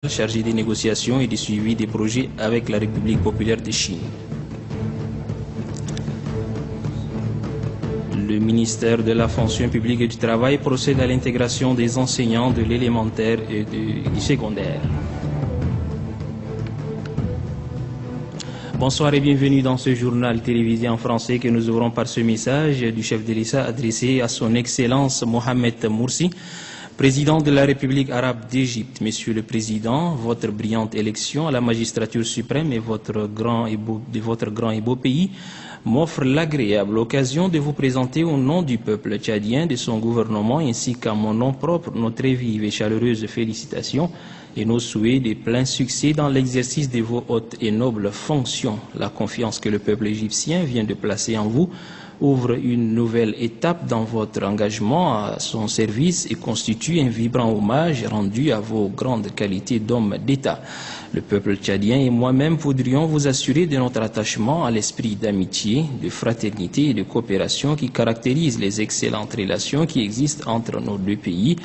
chargé des négociations et du suivi des projets avec la République populaire de Chine. Le ministère de la fonction publique et du travail procède à l'intégration des enseignants de l'élémentaire et du secondaire. Bonsoir et bienvenue dans ce journal télévisé en français que nous ouvrons par ce message du chef de l'État adressé à son Excellence Mohamed Morsi, Président de la République arabe d'Égypte. Monsieur le Président, votre brillante élection à la magistrature suprême et votre grand et beau pays m'offre l'agréable occasion de vous présenter au nom du peuple tchadien, de son gouvernement, ainsi qu'à mon nom propre, nos très vives et chaleureuses félicitations et nos souhaits de plein succès dans l'exercice de vos hautes et nobles fonctions. La confiance que le peuple égyptien vient de placer en vous ouvre une nouvelle étape dans votre engagement à son service et constitue un vibrant hommage rendu à vos grandes qualités d'homme d'État. Le peuple tchadien et moi-même voudrions vous assurer de notre attachement à l'esprit d'amitié, de fraternité et de coopération qui caractérise les excellentes relations qui existent entre nos deux pays,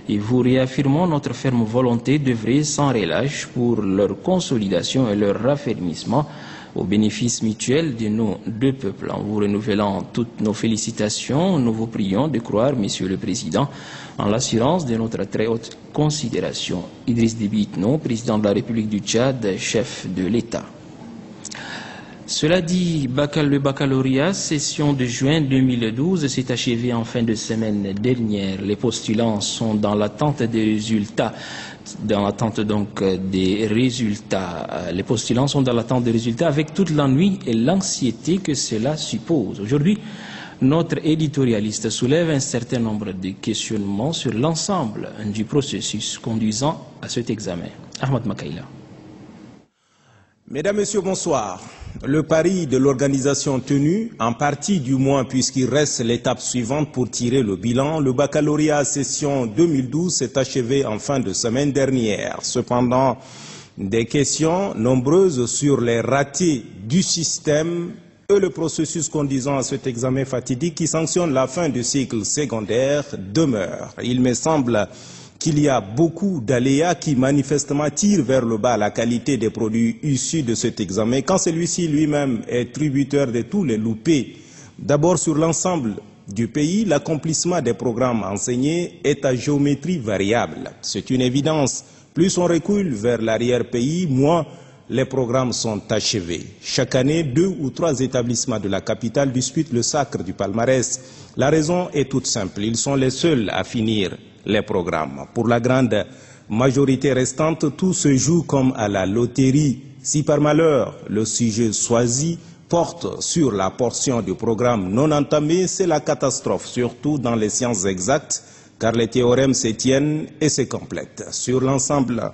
et vous réaffirmons notre ferme volonté d'œuvrer sans relâche pour leur consolidation et leur raffermissement au bénéfice mutuel de nos deux peuples. En vous renouvelant toutes nos félicitations, nous vous prions de croire, Monsieur le Président, en l'assurance de notre très haute considération. Idriss Déby Itno, Président de la République du Tchad, chef de l'État. Cela dit, le baccalauréat session de juin 2012 s'est achevé en fin de semaine dernière. Les postulants sont dans l'attente des résultats. Les postulants sont dans l'attente des résultats avec toute l'ennui et l'anxiété que cela suppose. Aujourd'hui, notre éditorialiste soulève un certain nombre de questionnements sur l'ensemble du processus conduisant à cet examen. Ahmad Makaïla. Mesdames, Messieurs, bonsoir. Le pari de l'organisation tenue, en partie du moins puisqu'il reste l'étape suivante pour tirer le bilan, le baccalauréat session 2012 s'est achevé en fin de semaine dernière. Cependant, des questions nombreuses sur les ratés du système et le processus conduisant à cet examen fatidique qui sanctionne la fin du cycle secondaire demeurent. Il me semble qu'il y a beaucoup d'aléas qui manifestement tirent vers le bas la qualité des produits issus de cet examen, quand celui-ci lui-même est tributaire de tous les loupés. D'abord, sur l'ensemble du pays, l'accomplissement des programmes enseignés est à géométrie variable. C'est une évidence. Plus on recule vers l'arrière-pays, moins les programmes sont achevés. Chaque année, 2 ou 3 établissements de la capitale disputent le sacre du palmarès. La raison est toute simple. Ils sont les seuls à finir les programmes. Pour la grande majorité restante, tout se joue comme à la loterie. Si par malheur le sujet choisi porte sur la portion du programme non entamée, c'est la catastrophe, surtout dans les sciences exactes, car les théorèmes se tiennent et se complètent. Sur l'ensemble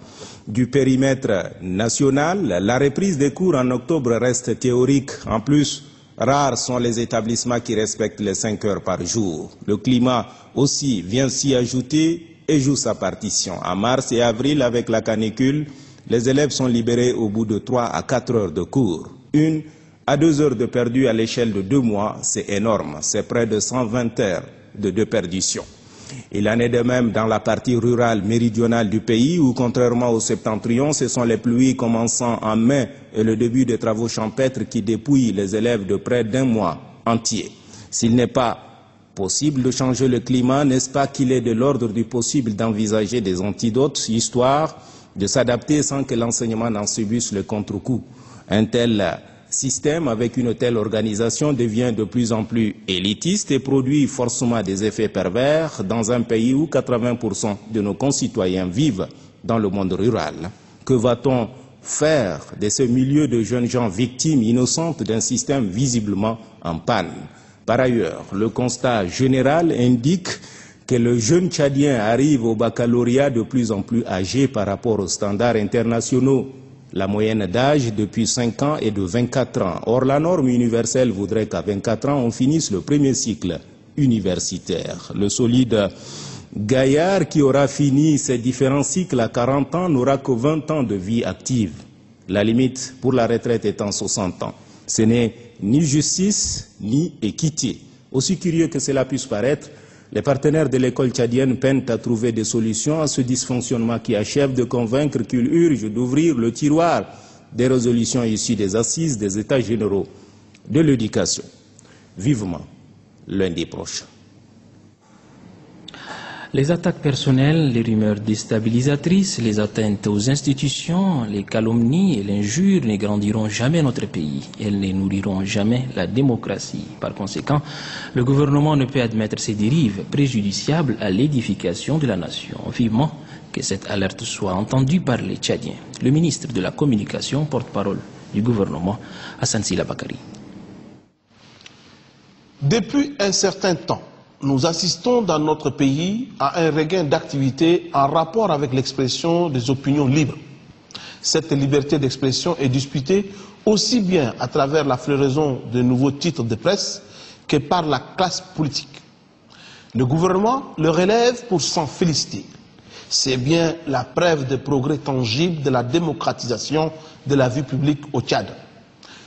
du périmètre national, la reprise des cours en octobre reste théorique. En plus, rares sont les établissements qui respectent les 5 heures par jour. Le climat aussi vient s'y ajouter et joue sa partition. En mars et avril, avec la canicule, les élèves sont libérés au bout de 3 à 4 heures de cours. 1 à 2 heures de perdu à l'échelle de 2 mois, c'est énorme. C'est près de 120 heures de déperdition. Il en est de même dans la partie rurale méridionale du pays où, contrairement au septentrion, ce sont les pluies commençant en mai et le début des travaux champêtres qui dépouillent les élèves de près d'1 mois entier. S'il n'est pas possible de changer le climat, n'est-ce pas qu'il est de l'ordre du possible d'envisager des antidotes, histoire de s'adapter sans que l'enseignement n'en subisse le contre-coup. Un tel système, avec une telle organisation, devient de plus en plus élitiste et produit forcément des effets pervers dans un pays où 80% de nos concitoyens vivent dans le monde rural. Que va-t-on faire de ce milieu de jeunes gens victimes innocentes d'un système visiblement en panne? Par ailleurs, le constat général indique que le jeune Tchadien arrive au baccalauréat de plus en plus âgé par rapport aux standards internationaux. La moyenne d'âge depuis 5 ans est de 24 ans. Or, la norme universelle voudrait qu'à 24 ans, on finisse le premier cycle universitaire. Le solide gaillard qui aura fini ces différents cycles à 40 ans n'aura que 20 ans de vie active. La limite pour la retraite étant 60 ans. Ce n'est ni justice ni équité. Aussi curieux que cela puisse paraître, Les partenaires de l'école tchadienne peinent à trouver des solutions à ce dysfonctionnement qui achève de convaincre qu'il urge d'ouvrir le tiroir des résolutions issues des assises des États généraux de l'éducation. Vivement lundi prochain. Les attaques personnelles, les rumeurs déstabilisatrices, les atteintes aux institutions, les calomnies et l'injure ne grandiront jamais notre pays. Elles ne nourriront jamais la démocratie. Par conséquent, le gouvernement ne peut admettre ces dérives préjudiciables à l'édification de la nation. Vivement que cette alerte soit entendue par les Tchadiens. Le ministre de la Communication, porte-parole du gouvernement, Hassan Sila Bakari. Depuis un certain temps, nous assistons dans notre pays à un regain d'activité en rapport avec l'expression des opinions libres. Cette liberté d'expression est disputée aussi bien à travers la floraison de nouveaux titres de presse que par la classe politique. Le gouvernement le relève pour s'en féliciter. C'est bien la preuve des progrès tangibles de la démocratisation de la vie publique au Tchad.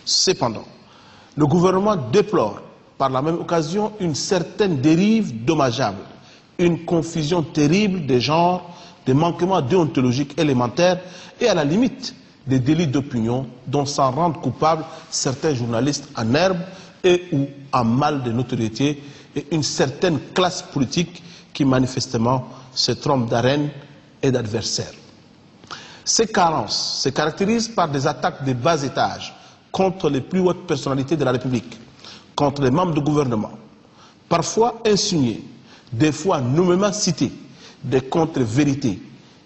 Cependant, le gouvernement déplore par la même occasion une certaine dérive dommageable, une confusion terrible des genres, des manquements déontologiques élémentaires et à la limite des délits d'opinion dont s'en rendent coupables certains journalistes en herbe et ou en mal de notoriété et une certaine classe politique qui manifestement se trompe d'arène et d'adversaire. Ces carences se caractérisent par des attaques de bas étage contre les plus hautes personnalités de la République, contre les membres du gouvernement, parfois insinués, des fois nommément cités, des contre-vérités,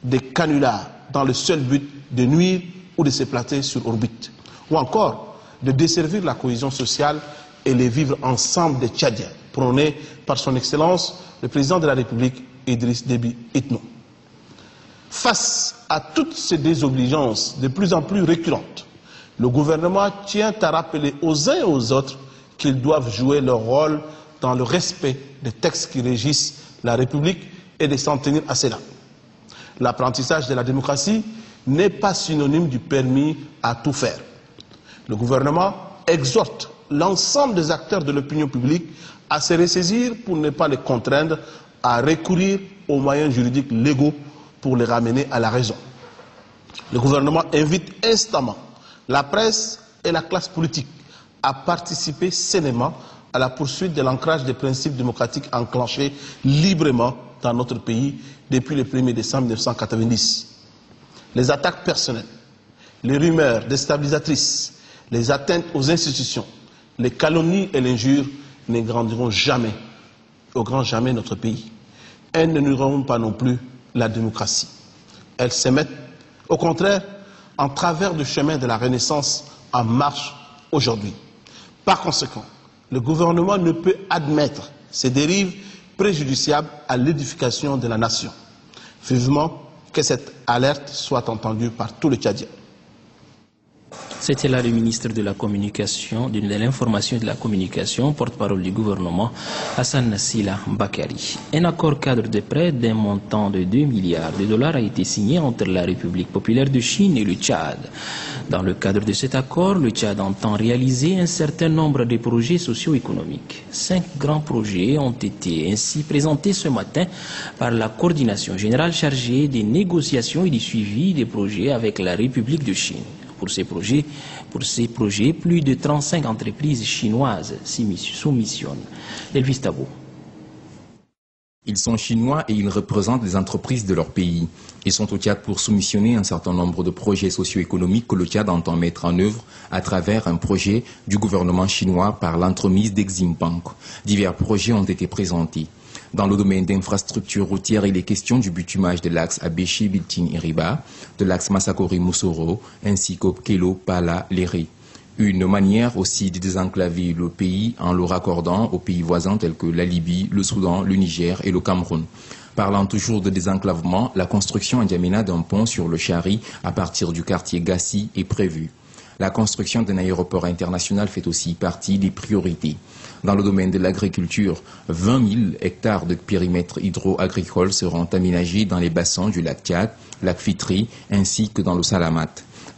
des canulars dans le seul but de nuire ou de se placer sur orbite, ou encore de desservir la cohésion sociale et les vivre ensemble des Tchadiens, prônés par son Excellence le président de la République, Idriss Déby Itno. Face à toutes ces désobligeances de plus en plus récurrentes, le gouvernement tient à rappeler aux uns et aux autres qu'ils doivent jouer leur rôle dans le respect des textes qui régissent la République et de s'en tenir à cela. L'apprentissage de la démocratie n'est pas synonyme du permis à tout faire. Le gouvernement exhorte l'ensemble des acteurs de l'opinion publique à se ressaisir pour ne pas les contraindre à recourir aux moyens juridiques légaux pour les ramener à la raison. Le gouvernement invite instamment la presse et la classe politique à participer sainement à la poursuite de l'ancrage des principes démocratiques enclenchés librement dans notre pays depuis le 1er décembre 1990. Les attaques personnelles, les rumeurs déstabilisatrices, les atteintes aux institutions, les calomnies et l'injure ne grandiront jamais, au grand jamais, notre pays. Elles ne nourriront pas non plus la démocratie. Elles se mettent, au contraire, en travers du chemin de la Renaissance en marche aujourd'hui. Par conséquent, le gouvernement ne peut admettre ces dérives préjudiciables à l'édification de la nation. Vivement que cette alerte soit entendue par tous les Tchadiens. C'était là le ministre de la Communication, de l'Information et de la Communication, porte-parole du gouvernement, Hassan Sila Bakari. Un accord cadre de prêt d'un montant de 2 milliards de dollars a été signé entre la République populaire de Chine et le Tchad. Dans le cadre de cet accord, le Tchad entend réaliser un certain nombre de projets socio-économiques. 5 grands projets ont été ainsi présentés ce matin par la coordination générale chargée des négociations et du suivi des projets avec la République de Chine. Pour ces projets, plus de 35 entreprises chinoises soumissionnent. Elvis Tabo. Ils sont chinois et ils représentent les entreprises de leur pays. Ils sont au Tchad pour soumissionner un certain nombre de projets socio-économiques que le Tchad entend mettre en œuvre à travers un projet du gouvernement chinois par l'entremise d'Exim Bank. Divers projets ont été présentés. Dans le domaine d'infrastructures routières, il est question du bitumage de l'axe Abéchi-Biltin-Iriba, de l'axe Massakori-Moussoro, ainsi qu'au Kélo-Pala-Léré. Une manière aussi de désenclaver le pays en le raccordant aux pays voisins tels que la Libye, le Soudan, le Niger et le Cameroun. Parlant toujours de désenclavement, la construction en N'Djamena d'un pont sur le Chari à partir du quartier Gassi est prévue. La construction d'un aéroport international fait aussi partie des priorités. Dans le domaine de l'agriculture, 20 000 hectares de périmètre hydro-agricole seront aménagés dans les bassins du lac Tchad, lac Fitri, ainsi que dans le Salamat.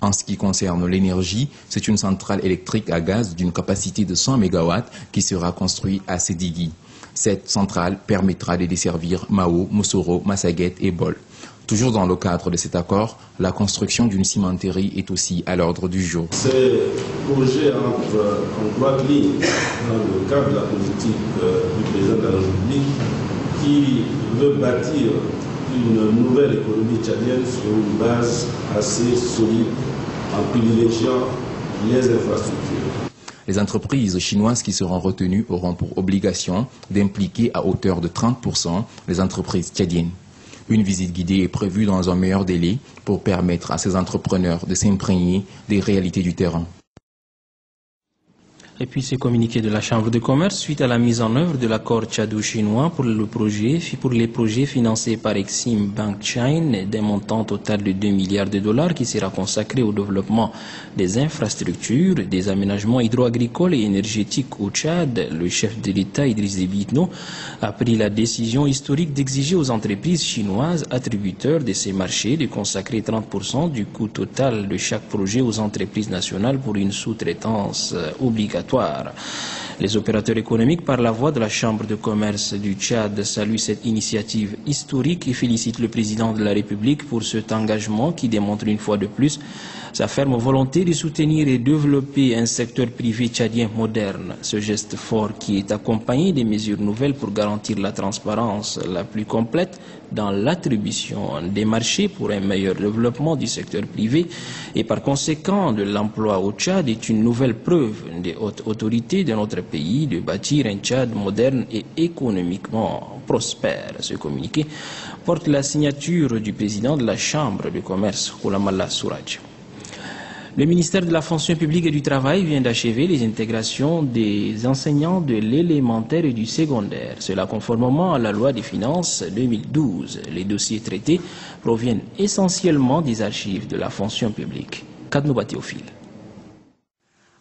En ce qui concerne l'énergie, c'est une centrale électrique à gaz d'une capacité de 100 MW qui sera construite à Sédigui. Cette centrale permettra de desservir Mao, Moussoro, Massaguet et Bol. Toujours dans le cadre de cet accord, la construction d'une cimenterie est aussi à l'ordre du jour. Ces projets entrent en droite ligne dans le cadre de la politique du président de la République qui veut bâtir une nouvelle économie tchadienne sur une base assez solide en privilégiant les infrastructures. Les entreprises chinoises qui seront retenues auront pour obligation d'impliquer à hauteur de 30% les entreprises tchadiennes. Une visite guidée est prévue dans un meilleur délai pour permettre à ces entrepreneurs de s'imprégner des réalités du terrain. Et puis ce communiqué de la Chambre de commerce suite à la mise en œuvre de l'accord tchado-chinois pour les projets financés par Exim Bank China d'un montant total de 2 milliards de dollars qui sera consacré au développement des infrastructures, des aménagements hydro-agricoles et énergétiques au Tchad. Le chef de l'État, Idriss Déby Itno, a pris la décision historique d'exiger aux entreprises chinoises attributeurs de ces marchés de consacrer 30% du coût total de chaque projet aux entreprises nationales pour une sous-traitance obligatoire. Les opérateurs économiques, par la voix de la Chambre de commerce du Tchad, saluent cette initiative historique et félicitent le président de la République pour cet engagement qui démontre une fois de plus sa ferme volonté de soutenir et développer un secteur privé tchadien moderne. Ce geste fort qui est accompagné des mesures nouvelles pour garantir la transparence la plus complète dans l'attribution des marchés pour un meilleur développement du secteur privé et par conséquent de l'emploi au Tchad est une nouvelle preuve des hautes autorités de notre pays de bâtir un Tchad moderne et économiquement prospère. Ce communiqué porte la signature du président de la Chambre de commerce, Koulamalla Souraj. Le ministère de la fonction publique et du travail vient d'achever les intégrations des enseignants de l'élémentaire et du secondaire. Cela conformément à la loi des finances 2012. Les dossiers traités proviennent essentiellement des archives de la fonction publique. Kadnouba Théophile.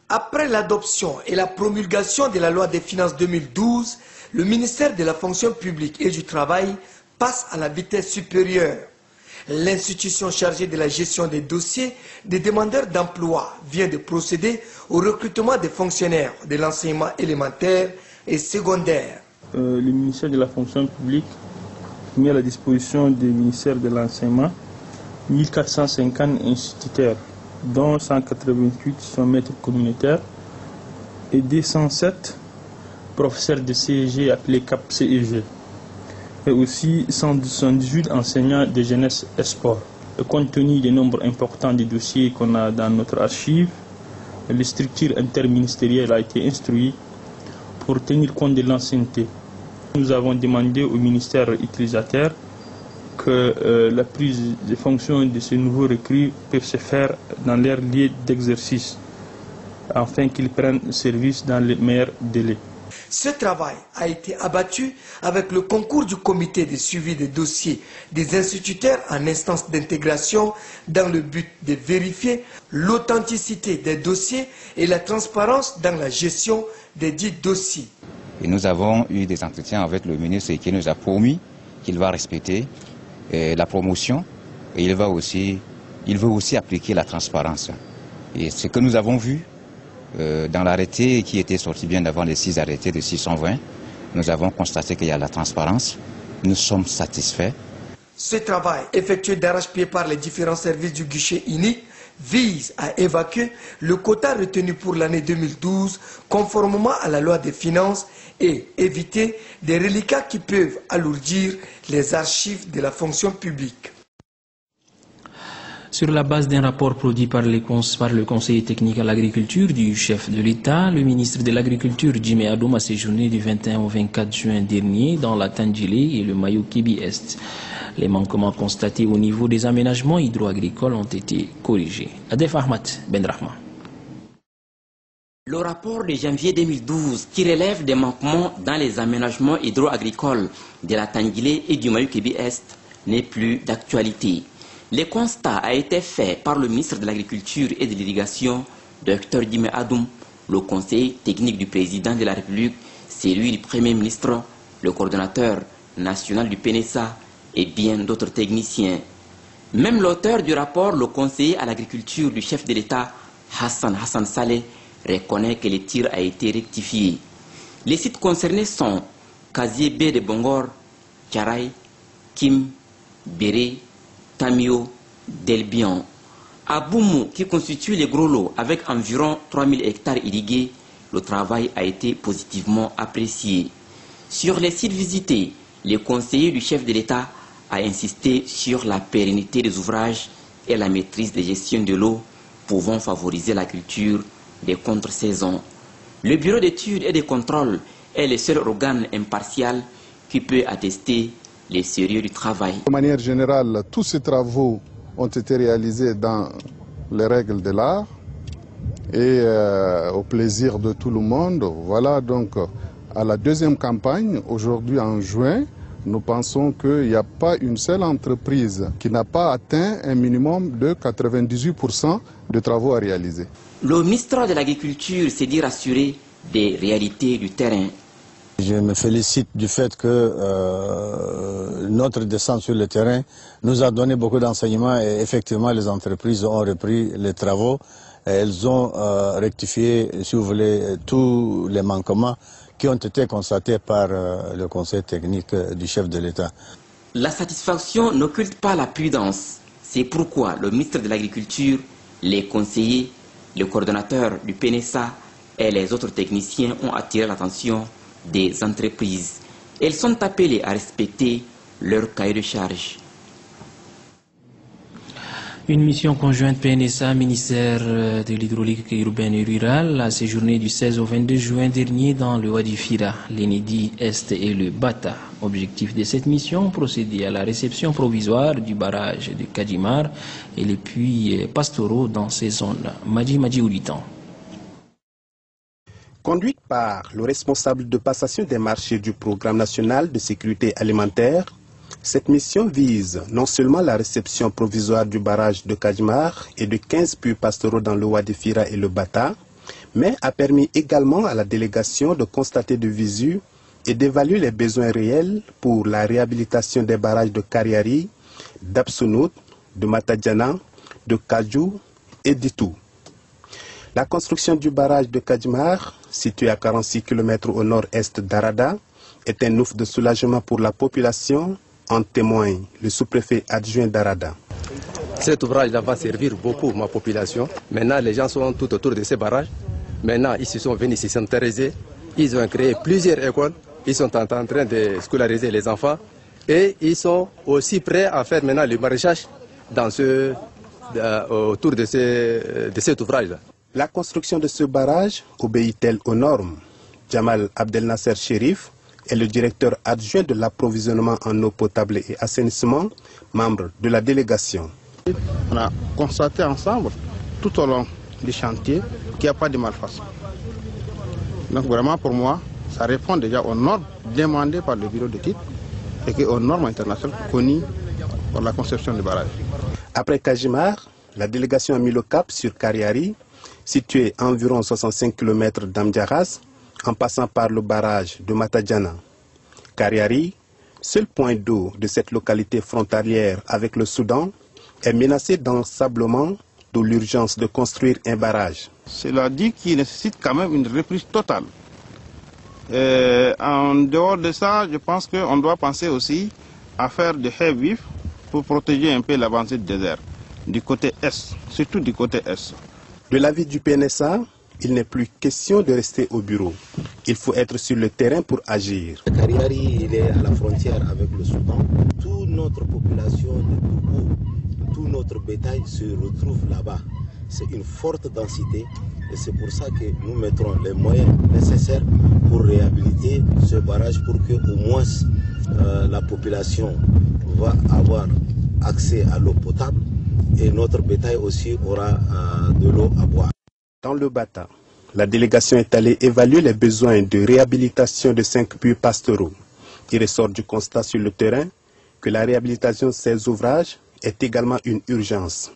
Après l'adoption et la promulgation de la loi des finances 2012, le ministère de la fonction publique et du travail passe à la vitesse supérieure. L'institution chargée de la gestion des dossiers des demandeurs d'emploi vient de procéder au recrutement des fonctionnaires de l'enseignement élémentaire et secondaire. Le ministère de la fonction publique met à la disposition du ministère de l'enseignement 1450 instituteurs, dont 188 sont maîtres communautaires et 207 professeurs de CEG appelés CAP-CEG. Et aussi 118 enseignants de jeunesse et sport. Compte tenu du nombre important de dossiers qu'on a dans notre archive, la structure interministérielle a été instruite pour tenir compte de l'ancienneté. Nous avons demandé au ministère utilisateur que la prise de fonction de ces nouveaux recrues peut se faire dans leur lieu d'exercice, afin qu'ils prennent service dans les meilleurs délais. Ce travail a été abattu avec le concours du comité de suivi des dossiers des instituteurs en instance d'intégration dans le but de vérifier l'authenticité des dossiers et la transparence dans la gestion des dits dossiers. Et nous avons eu des entretiens avec le ministre qui nous a promis qu'il va respecter la promotion et il veut aussi appliquer la transparence. Et ce que nous avons vu dans l'arrêté qui était sorti bien avant les 6 arrêtés de 620, nous avons constaté qu'il y a la transparence. Nous sommes satisfaits. Ce travail, effectué d'arrache-pied par les différents services du guichet unique, vise à évacuer le quota retenu pour l'année 2012 conformément à la loi des finances et éviter des reliquats qui peuvent alourdir les archives de la fonction publique. Sur la base d'un rapport produit par le conseiller technique à l'agriculture du chef de l'État, le ministre de l'Agriculture, Jimé Adoum, a séjourné du 21 au 24 juin dernier dans la Tandjilé et le Mayou-Kébi-Est. Les manquements constatés au niveau des aménagements hydro-agricoles ont été corrigés. Adef Ahmad Benrahma. Le rapport de janvier 2012 qui relève des manquements dans les aménagements hydro-agricoles de la Tandjilé et du Mayou-Kébi-Est n'est plus d'actualité. Le constat a été fait par le ministre de l'Agriculture et de l'Irrigation, Dr Jimé Adoum, le conseiller technique du président de la République, celui du Premier ministre, le coordonnateur national du PNSA et bien d'autres techniciens. Même l'auteur du rapport, le conseiller à l'agriculture du chef de l'État, Hassan Saleh, reconnaît que le tir a été rectifié. Les sites concernés sont Kazié B de Bongor, Tcharay, Kim, Béré, Tamio, Delbian. À Boumou, qui constitue les gros lots avec environ 3000 hectares irrigués, le travail a été positivement apprécié. Sur les sites visités, le conseiller du chef de l'État a insisté sur la pérennité des ouvrages et la maîtrise de gestion de l'eau pouvant favoriser la culture des contre-saisons. Le bureau d'études et de contrôle est le seul organe impartial qui peut attester les sérieux du travail. De manière générale, tous ces travaux ont été réalisés dans les règles de l'art et au plaisir de tout le monde. Voilà donc à la deuxième campagne, aujourd'hui en juin, nous pensons qu'il n'y a pas une seule entreprise qui n'a pas atteint un minimum de 98% de travaux à réaliser. Le ministre de l'Agriculture s'est dit rassuré des réalités du terrain. Je me félicite du fait que notre descente sur le terrain nous a donné beaucoup d'enseignements et effectivement les entreprises ont repris les travaux. Elles ont rectifié, si vous voulez, tous les manquements qui ont été constatés par le conseil technique du chef de l'État. La satisfaction n'occulte pas la prudence. C'est pourquoi le ministre de l'Agriculture, les conseillers, le coordonnateur du PNSA et les autres techniciens ont attiré l'attention des entreprises. Elles sont appelées à respecter leur cahier de charge. Une mission conjointe PNSA, ministère de l'hydraulique urbaine et rurale, a séjourné du 16 au 22 juin dernier dans le Wadi Fira, l'Enedi Est et le Bata. Objectif de cette mission, procéder à la réception provisoire du barrage de Kadjimar et les puits pastoraux dans ces zones. Madji Oulitan. Conduite par le responsable de passation des marchés du Programme national de sécurité alimentaire, cette mission vise non seulement la réception provisoire du barrage de Kadjimar et de 15 puits pastoraux dans le Wadi Fira et le Bata, mais a permis également à la délégation de constater de visu et d'évaluer les besoins réels pour la réhabilitation des barrages de Kariari, d'Absounout, de Matadjana, de Kajou et d'Itou. La construction du barrage de Kadjimar, situé à 46 km au nord-est d'Arada, est un ouf de soulagement pour la population, en témoigne le sous-préfet adjoint d'Arada. Cet ouvrage-là va servir beaucoup ma population. Maintenant, les gens sont tout autour de ces barrages. Maintenant, ils se sont venus s'intéresser. Ils ont créé plusieurs écoles. Ils sont en train de scolariser les enfants. Et ils sont aussi prêts à faire maintenant le maraîchage autour de cet ouvrage-là. La construction de ce barrage obéit-elle aux normes? Jamal Abdel Nasser Chérif est le directeur adjoint de l'approvisionnement en eau potable et assainissement, membre de la délégation. On a constaté ensemble, tout au long du chantier, qu'il n'y a pas de malfaçon. Donc vraiment pour moi, ça répond déjà aux normes demandées par le bureau de titre et aux normes internationales connues pour la conception du barrage. Après Kadjimar, la délégation a mis le cap sur Kariari, situé à environ 65 km d'Amdjaras, en passant par le barrage de Matadjana. Kariari, seul point d'eau de cette localité frontalière avec le Soudan, est menacé d'ensablement, d'où l'urgence de construire un barrage. Cela dit qu'il nécessite quand même une reprise totale. En dehors de ça, je pense qu'on doit penser aussi à faire des haies vives pour protéger un peu l'avancée du désert, du côté est, surtout du côté est. De l'avis du PNSA, il n'est plus question de rester au bureau. Il faut être sur le terrain pour agir. Kariari, il est à la frontière avec le Soudan. Toute notre population de Togo, tout notre bétail se retrouve là-bas. C'est une forte densité et c'est pour ça que nous mettrons les moyens nécessaires pour réhabiliter ce barrage pour que au moins la population va avoir accès à l'eau potable et notre bétail aussi aura de l'eau à boire. Dans le Bata, la délégation est allée évaluer les besoins de réhabilitation de 5 puits pastoraux. Il ressort du constat sur le terrain que la réhabilitation de ces ouvrages est également une urgence.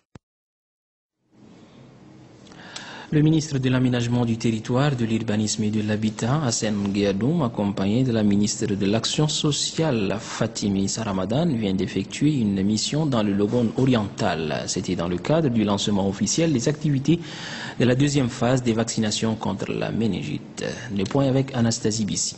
Le ministre de l'Aménagement du Territoire, de l'Urbanisme et de l'Habitat, Hassem Guéadoum, accompagné de la ministre de l'Action sociale, Fatimi Saramadan, vient d'effectuer une mission dans le Logone oriental. C'était dans le cadre du lancement officiel des activités de la deuxième phase des vaccinations contre la méningite. Le point avec Anastasie Bissi.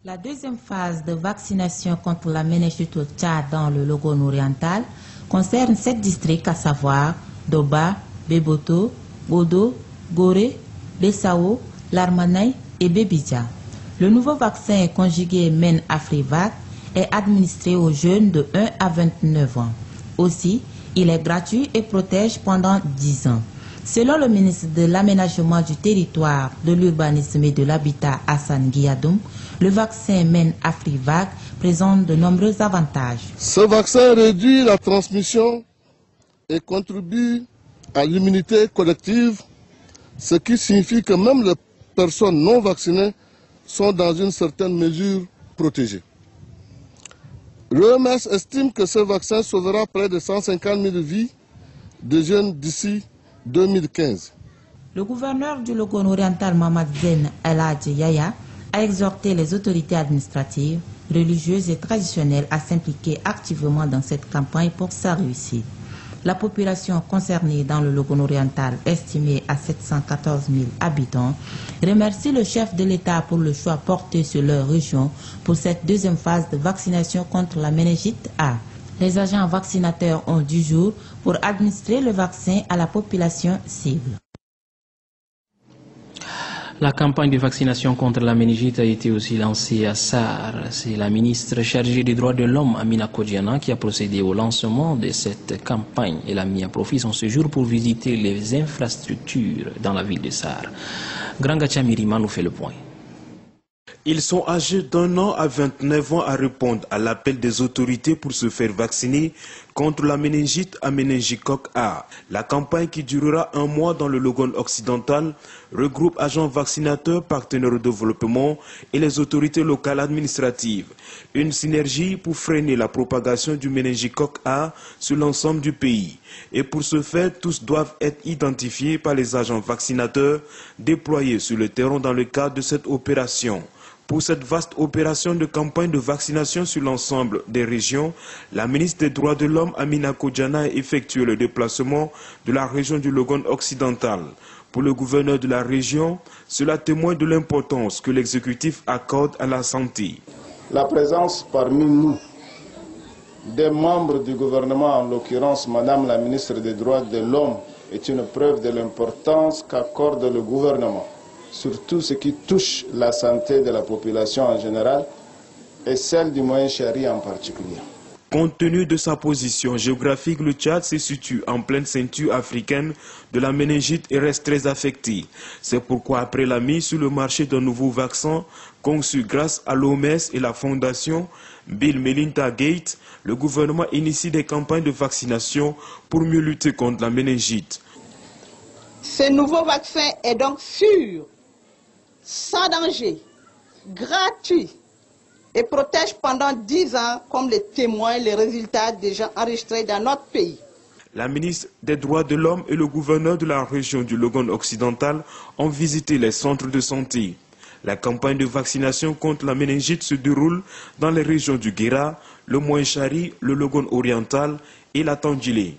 La deuxième phase de vaccination contre la méningite au Tchad dans le Logone oriental concerne 7 districts, à savoir Doba, Beboto, Bodo, Gorée, Bessao, Larmanay et Bébidja. Le nouveau vaccin conjugué Men-Afrivac est administré aux jeunes de 1 à 29 ans. Aussi, il est gratuit et protège pendant 10 ans. Selon le ministre de l'Aménagement du territoire, de l'urbanisme et de l'habitat Hassan Guiadoum, le vaccin Men-Afrivac présente de nombreux avantages. Ce vaccin réduit la transmission et contribue à l'immunité collective, ce qui signifie que même les personnes non vaccinées sont dans une certaine mesure protégées. L'OMS estime que ce vaccin sauvera près de 150 000 vies de jeunes d'ici 2015. Le gouverneur du Logone oriental, Mamad Zen El Hadji Yaya, a exhorté les autorités administratives, religieuses et traditionnelles à s'impliquer activement dans cette campagne pour sa réussite. La population concernée dans le Logone oriental, estimée à 714 000 habitants, remercie le chef de l'État pour le choix porté sur leur région pour cette deuxième phase de vaccination contre la méningite A. Les agents vaccinateurs ont 10 jours pour administrer le vaccin à la population cible. La campagne de vaccination contre la méningite a été aussi lancée à Sarre. C'est la ministre chargée des droits de l'homme, Amina Kodjana, qui a procédé au lancement de cette campagne. Elle a mis à profit son séjour pour visiter les infrastructures dans la ville de Sarre. Granga Mirima nous fait le point. Ils sont âgés d'1 an à 29 ans à répondre à l'appel des autorités pour se faire vacciner contre la méningite à méningicoque A. La campagne, qui durera 1 mois dans le Logone occidental, regroupe agents vaccinateurs, partenaires de développement et les autorités locales administratives. Une synergie pour freiner la propagation du méningicoque A sur l'ensemble du pays. Et pour ce faire, tous doivent être identifiés par les agents vaccinateurs déployés sur le terrain dans le cadre de cette opération. Pour cette vaste opération de campagne de vaccination sur l'ensemble des régions, la ministre des Droits de l'Homme, Amina Kodjana, a effectué le déplacement de la région du Logone occidental. Pour le gouverneur de la région, cela témoigne de l'importance que l'exécutif accorde à la santé. La présence parmi nous des membres du gouvernement, en l'occurrence Madame la ministre des Droits de l'Homme, est une preuve de l'importance qu'accorde le gouvernement sur tout ce qui touche la santé de la population en général et celle du Moyen-Chari en particulier. Compte tenu de sa position géographique, le Tchad se situe en pleine ceinture africaine de la méningite et reste très affecté. C'est pourquoi, après la mise sur le marché d'un nouveau vaccin conçu grâce à l'OMS et la fondation Bill Melinda Gates, le gouvernement initie des campagnes de vaccination pour mieux lutter contre la méningite. Ce nouveau vaccin est donc sûr, sans danger, gratuit et protège pendant 10 ans, comme le témoignent les résultats déjà enregistrés dans notre pays. La ministre des Droits de l'Homme et le gouverneur de la région du Logone occidental ont visité les centres de santé. La campagne de vaccination contre la méningite se déroule dans les régions du Guéra, le Moyen-Chari, le Logone oriental et la Tandjilé.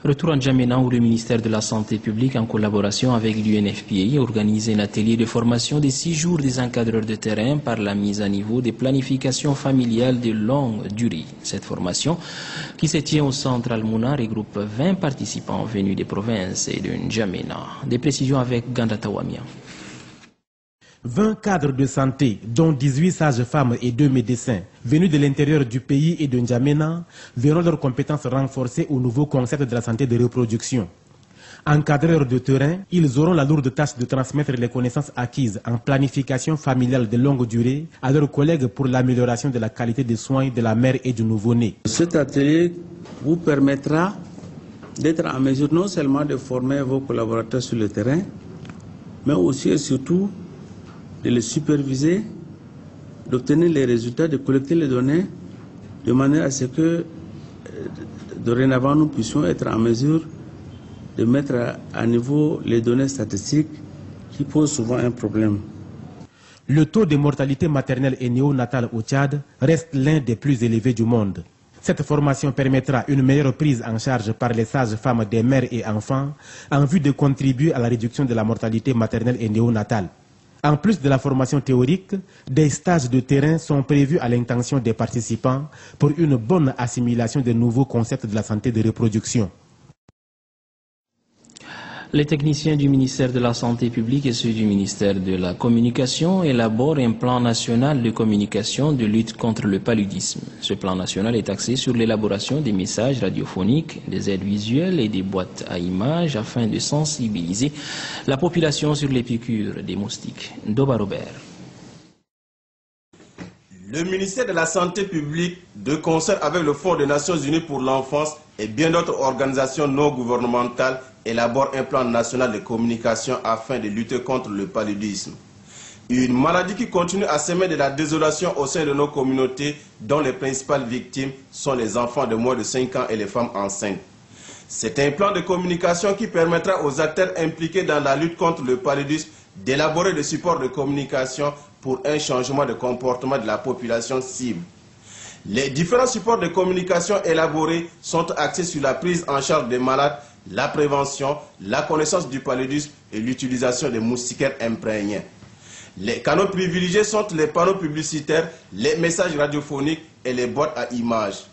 Retour en Djamena, où le ministère de la Santé publique, en collaboration avec l'UNFPA, a organisé un atelier de formation de 6 jours des encadreurs de terrain par la mise à niveau des planifications familiales de longue durée. Cette formation, qui se tient au centre Al-Mouna, regroupe 20 participants venus des provinces et de N'Djamena. Des précisions avec Ganda Tawamia. 20 cadres de santé, dont 18 sages-femmes et 2 médecins, venus de l'intérieur du pays et de N'Djamena, verront leurs compétences renforcées au nouveau concept de la santé de reproduction. Encadreurs de terrain, ils auront la lourde tâche de transmettre les connaissances acquises en planification familiale de longue durée à leurs collègues pour l'amélioration de la qualité des soins de la mère et du nouveau-né. Cet atelier vous permettra d'être en mesure non seulement de former vos collaborateurs sur le terrain, mais aussi et surtout de les superviser, d'obtenir les résultats, de collecter les données, de manière à ce que dorénavant nous puissions être en mesure de mettre à niveau les données statistiques qui posent souvent un problème. Le taux de mortalité maternelle et néonatale au Tchad reste l'un des plus élevés du monde. Cette formation permettra une meilleure prise en charge par les sages-femmes des mères et enfants en vue de contribuer à la réduction de la mortalité maternelle et néonatale. En plus de la formation théorique, des stages de terrain sont prévus à l'intention des participants pour une bonne assimilation des nouveaux concepts de la santé de reproduction. Les techniciens du ministère de la Santé publique et ceux du ministère de la Communication élaborent un plan national de communication de lutte contre le paludisme. Ce plan national est axé sur l'élaboration des messages radiophoniques, des aides visuelles et des boîtes à images afin de sensibiliser la population sur les piqûres des moustiques. Doba Robert. Le ministère de la Santé publique, de concert avec le Fonds des Nations Unies pour l'enfance et bien d'autres organisations non gouvernementales, élabore un plan national de communication afin de lutter contre le paludisme. Une maladie qui continue à semer de la désolation au sein de nos communautés, dont les principales victimes sont les enfants de moins de 5 ans et les femmes enceintes. C'est un plan de communication qui permettra aux acteurs impliqués dans la lutte contre le paludisme d'élaborer des supports de communication pour un changement de comportement de la population cible. Les différents supports de communication élaborés sont axés sur la prise en charge des malades, la prévention, la connaissance du paludisme et l'utilisation des moustiquaires imprégnés. Les canaux privilégiés sont les panneaux publicitaires, les messages radiophoniques et les boîtes à images.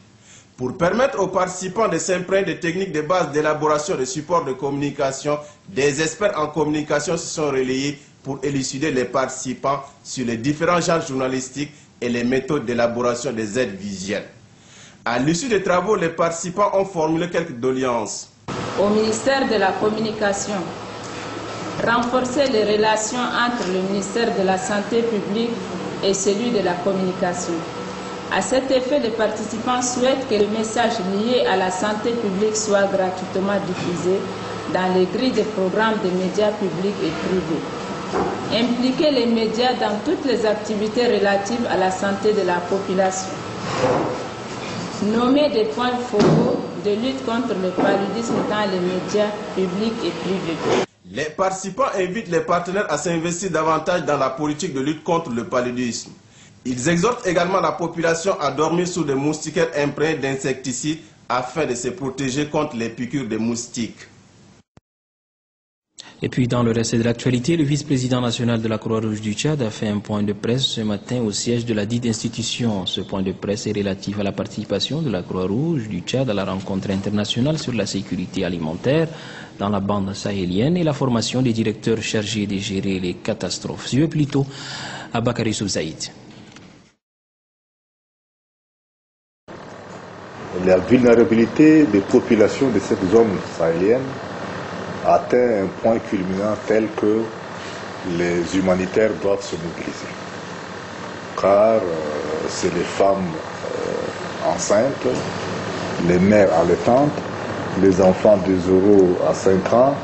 Pour permettre aux participants de s'imprégner des techniques de base d'élaboration de supports de communication, des experts en communication se sont relayés pour élucider les participants sur les différents genres journalistiques et les méthodes d'élaboration des aides visuelles. À l'issue des travaux, les participants ont formulé quelques doléances. Au ministère de la Communication, renforcer les relations entre le ministère de la Santé publique et celui de la Communication. À cet effet, les participants souhaitent que les messages liés à la santé publique soient gratuitement diffusés dans les grilles des programmes des médias publics et privés. Impliquer les médias dans toutes les activités relatives à la santé de la population. Nommer des points focaux de lutte contre le paludisme dans les médias publics et privés. Les participants invitent les partenaires à s'investir davantage dans la politique de lutte contre le paludisme. Ils exhortent également la population à dormir sous des moustiquaires imprégnés d'insecticides afin de se protéger contre les piqûres des moustiques. Et puis dans le reste de l'actualité, le vice-président national de la Croix-Rouge du Tchad a fait un point de presse ce matin au siège de la dite institution. Ce point de presse est relatif à la participation de la Croix-Rouge du Tchad à la rencontre internationale sur la sécurité alimentaire dans la bande sahélienne et la formation des directeurs chargés de gérer les catastrophes. Je vais plutôt à Bakary Souzaïd. La vulnérabilité des populations de cette zone sahélienne atteint un point culminant tel que les humanitaires doivent se mobiliser. Car c'est les femmes enceintes, les mères allaitantes, les enfants de 0 à 5 ans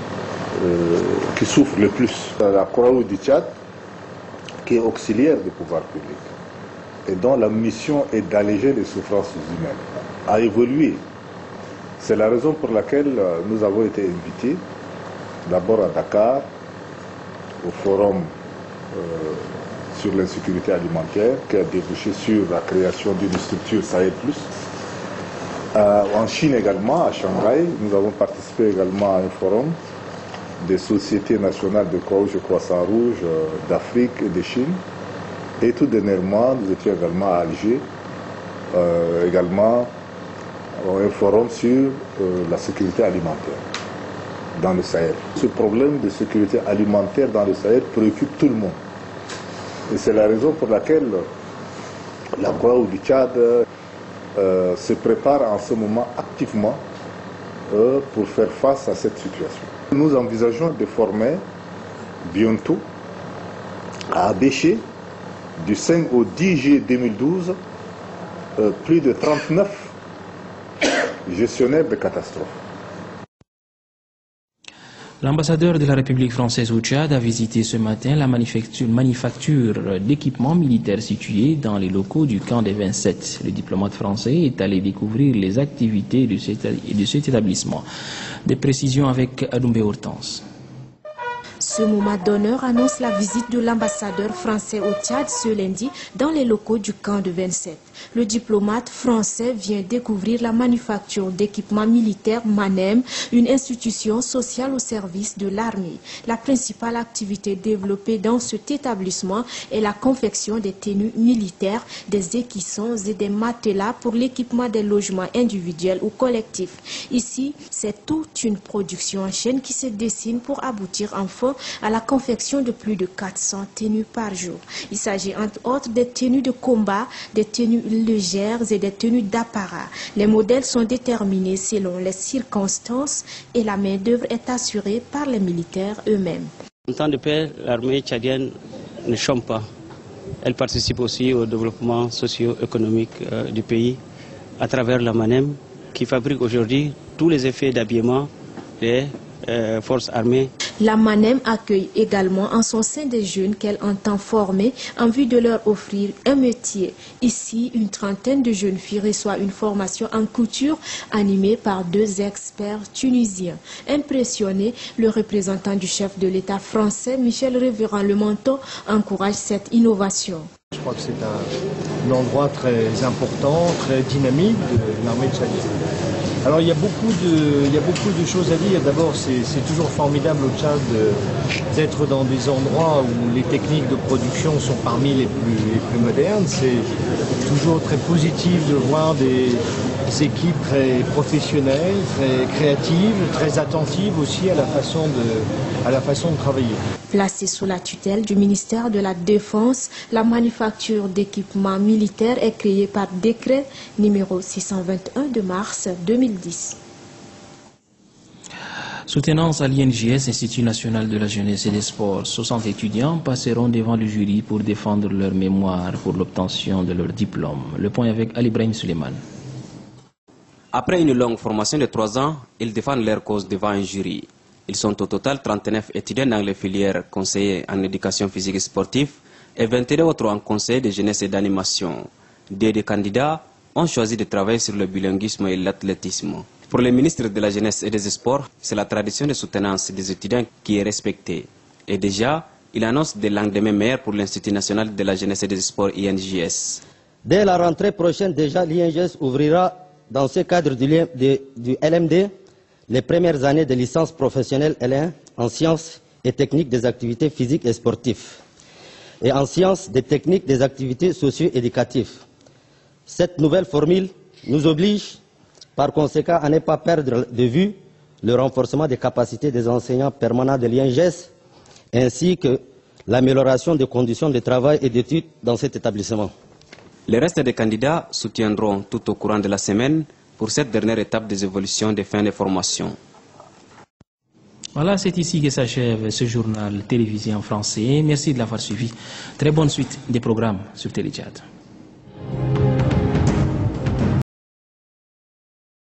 qui souffrent le plus. La Croix-Rouge du Tchad, qui est auxiliaire du pouvoir public et dont la mission est d'alléger les souffrances humaines, a évolué. C'est la raison pour laquelle nous avons été invités d'abord à Dakar, au forum sur l'insécurité alimentaire, qui a débouché sur la création d'une structure Sahel Plus. En Chine également, à Shanghai, nous avons participé également à un forum des sociétés nationales de Croix-Rouge et Croissant-Rouge d'Afrique et de Chine. Et tout dernièrement, nous étions également à Alger, également un forum sur la sécurité alimentaire dans le Sahel. Ce problème de sécurité alimentaire dans le Sahel préoccupe tout le monde. Et c'est la raison pour laquelle la Croix-Rouge du Tchad se prépare en ce moment activement pour faire face à cette situation. Nous envisageons de former bientôt à Abéché, du 5 au 10 juillet 2012, plus de 39 gestionnaires de catastrophes. L'ambassadeur de la République française au Tchad a visité ce matin la manufacture d'équipements militaires située dans les locaux du camp des 27. Le diplomate français est allé découvrir les activités de cet établissement. Des précisions avec Adoumbe Hortense. Ce Ce moment d'honneur annonce la visite de l'ambassadeur français au Tchad ce lundi dans les locaux du camp de 27. Le diplomate français vient découvrir la manufacture d'équipements militaires MANEM, une institution sociale au service de l'armée. La principale activité développée dans cet établissement est la confection des tenues militaires, des équissons et des matelas pour l'équipement des logements individuels ou collectifs. Ici, c'est toute une production en chaîne qui se dessine pour aboutir enfin à la confection de plus de 400 tenues par jour. Il s'agit entre autres des tenues de combat, des tenues légères et des tenues d'apparat. Les modèles sont déterminés selon les circonstances et la main-d'œuvre est assurée par les militaires eux-mêmes. En temps de paix, l'armée tchadienne ne chôme pas. Elle participe aussi au développement socio-économique du pays à travers la MANEM qui fabrique aujourd'hui tous les effets d'habillement des forces armées. La MANEM accueille également en son sein des jeunes qu'elle entend former en vue de leur offrir un métier. Ici, une trentaine de jeunes filles reçoivent une formation en couture animée par 2 experts tunisiens. Impressionné, le représentant du chef de l'État français, Michel Révérend-Lemanteau, encourage cette innovation. Je crois que c'est un endroit très important, très dynamique de l'armée tchadienne. Alors il y a beaucoup de choses à dire. D'abord, c'est toujours formidable au Tchad d'être dans des endroits où les techniques de production sont parmi les plus modernes. C'est toujours très positif de voir des équipes très professionnelles, très créatives, très attentives aussi à la façon de travailler. Placée sous la tutelle du ministère de la Défense, la manufacture d'équipements militaires est créée par décret numéro 621 de mars 2010. Soutenance à l'INJS, Institut national de la jeunesse et des sports, 60 étudiants passeront devant le jury pour défendre leur mémoire pour l'obtention de leur diplôme. Le point avec Ali Ibrahim Suleiman. Après une longue formation de 3 ans, ils défendent leur cause devant un jury. Ils sont au total 39 étudiants dans les filières conseillers en éducation physique et sportive et 21 autres en conseil de jeunesse et d'animation. Des candidats ont choisi de travailler sur le bilinguisme et l'athlétisme. Pour le ministre de la Jeunesse et des Sports, c'est la tradition de soutenance des étudiants qui est respectée. Et déjà, il annonce des lendemains meilleurs pour l'Institut national de la jeunesse et des sports INJS. Dès la rentrée prochaine, déjà, l'INJS ouvrira dans ce cadre du LMD les premières années de licence professionnelle L1 en sciences et techniques des activités physiques et sportives et en sciences des techniques des activités socio-éducatives. Cette nouvelle formule nous oblige par conséquent à ne pas perdre de vue le renforcement des capacités des enseignants permanents de l'INJS ainsi que l'amélioration des conditions de travail et d'études dans cet établissement. Le reste des candidats soutiendront tout au courant de la semaine pour cette dernière étape des évolutions des fins de formation. Voilà, c'est ici que s'achève ce journal télévisé en français. Merci de l'avoir suivi. Très bonne suite des programmes sur Télétchad.